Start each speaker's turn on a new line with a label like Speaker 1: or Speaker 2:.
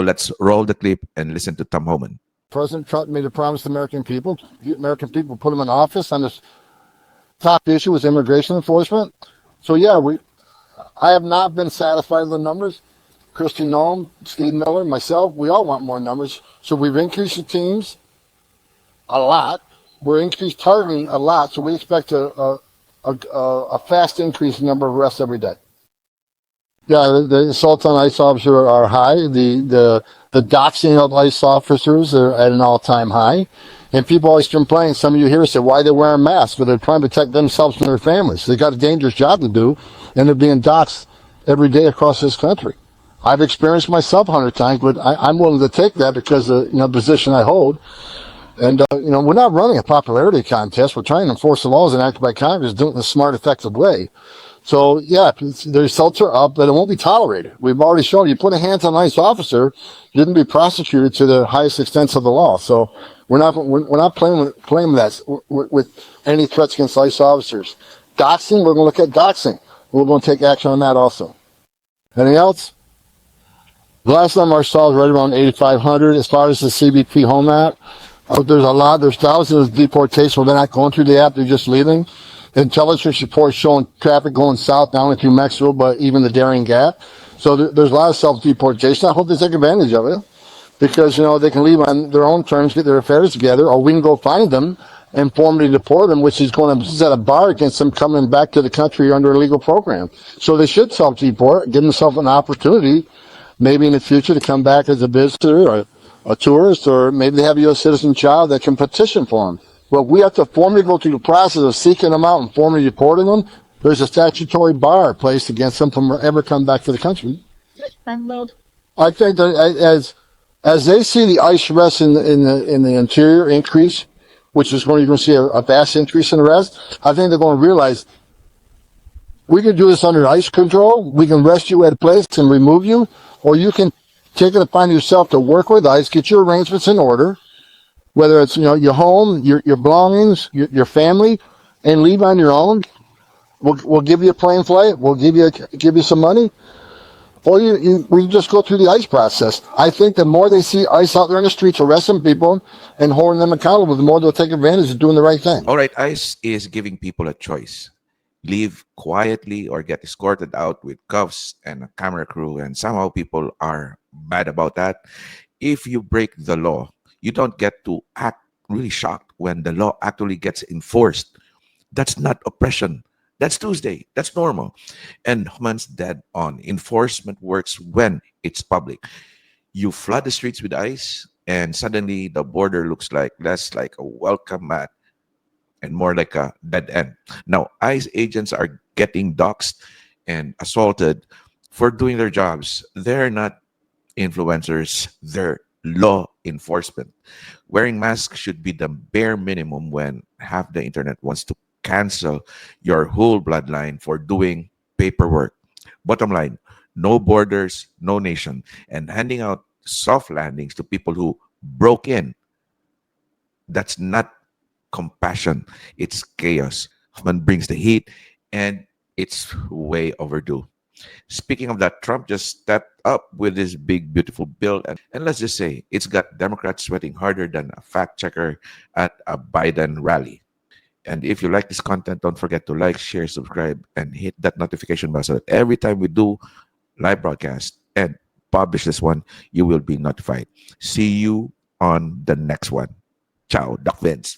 Speaker 1: So let's roll the clip and listen to Tom Homan.
Speaker 2: President Trump made a promise to the American people put him in office on this top issue was immigration enforcement. So yeah, I have not been satisfied with the numbers. Christy Noem, Steve Miller, myself, we all want more numbers. So we've increased the teams a lot. We're increased targeting a lot. So we expect a fast increase in number of arrests every day. Yeah, the assaults on ICE officers are high. The doxing of ICE officers are at an all-time high. And people always complain, some of you here say, why they're wearing masks? But they're trying to protect themselves and their families. They got a dangerous job to do, and they're being doxed every day across this country. I've experienced myself 100 times, but I'm willing to take that because of the position I hold. And, we're not running a popularity contest. We're trying to enforce the laws enacted by Congress, doing it in a smart, effective way. So, yeah, the results are up, but it won't be tolerated. We've already shown you put a hands on an ICE officer, you didn't be prosecuted to the highest extent of the law. So we're not playing that with any threats against ICE officers. Doxing, we're going to look at doxing. We're going to take action on that also. Anything else? The last number I saw was right around 8,500. As far as the CBP Home Act, there's thousands of deportations. They're not going through the app, they're just leaving. Intelligence reports showing traffic going south, not only through Mexico, but even the Darien Gap. So there's a lot of self-deportation. I hope they take advantage of it because, they can leave on their own terms, get their affairs together, or we can go find them and formally deport them, which is going to set a bar against them coming back to the country under a legal program. So they should self-deport, give themselves an opportunity, maybe in the future, to come back as a visitor or a tourist, or maybe they have a U.S. citizen child that can petition for them. Well, we have to formally go through the process of seeking them out and formally deporting them. There's a statutory bar placed against them from ever come back to the country. I think that as they see the ICE arrests in the interior increase, which is you're going to see a vast increase in arrests, I think they're going to realize we can do this under ICE control. We can arrest you at a place and remove you, or you can take it upon yourself to work with ICE, get your arrangements in order, whether it's your home, your belongings, your family, and leave on your own. We'll give you a plane flight. We'll give you some money, or we just go through the ICE process. I think the more they see ICE out there in the streets arresting people and holding them accountable, the more they'll take advantage of doing the right thing.
Speaker 1: All right, ICE is giving people a choice: leave quietly or get escorted out with cuffs and a camera crew. And somehow people are bad about that. If you break the law, you don't get to act really shocked when the law actually gets enforced. That's not oppression. That's Tuesday. That's normal. And Homan's dead on. Enforcement works when it's public. You flood the streets with ICE, and suddenly the border looks less like a welcome mat and more like a dead end. Now, ICE agents are getting doxxed and assaulted for doing their jobs. They're not influencers. They're law enforcement. Wearing masks should be the bare minimum when half the internet wants to cancel your whole bloodline for doing paperwork. Bottom line, no borders, no nation. And handing out soft landings to people who broke in, that's not compassion. It's chaos. Hoffman brings the heat, and it's way overdue. Speaking of that, Trump just stepped up with his big, beautiful bill. And let's just say it's got Democrats sweating harder than a fact checker at a Biden rally. And if you like this content, don't forget to like, share, subscribe, and hit that notification bell so that every time we do live broadcast and publish this one, you will be notified. See you on the next one. Ciao, Doc Vince.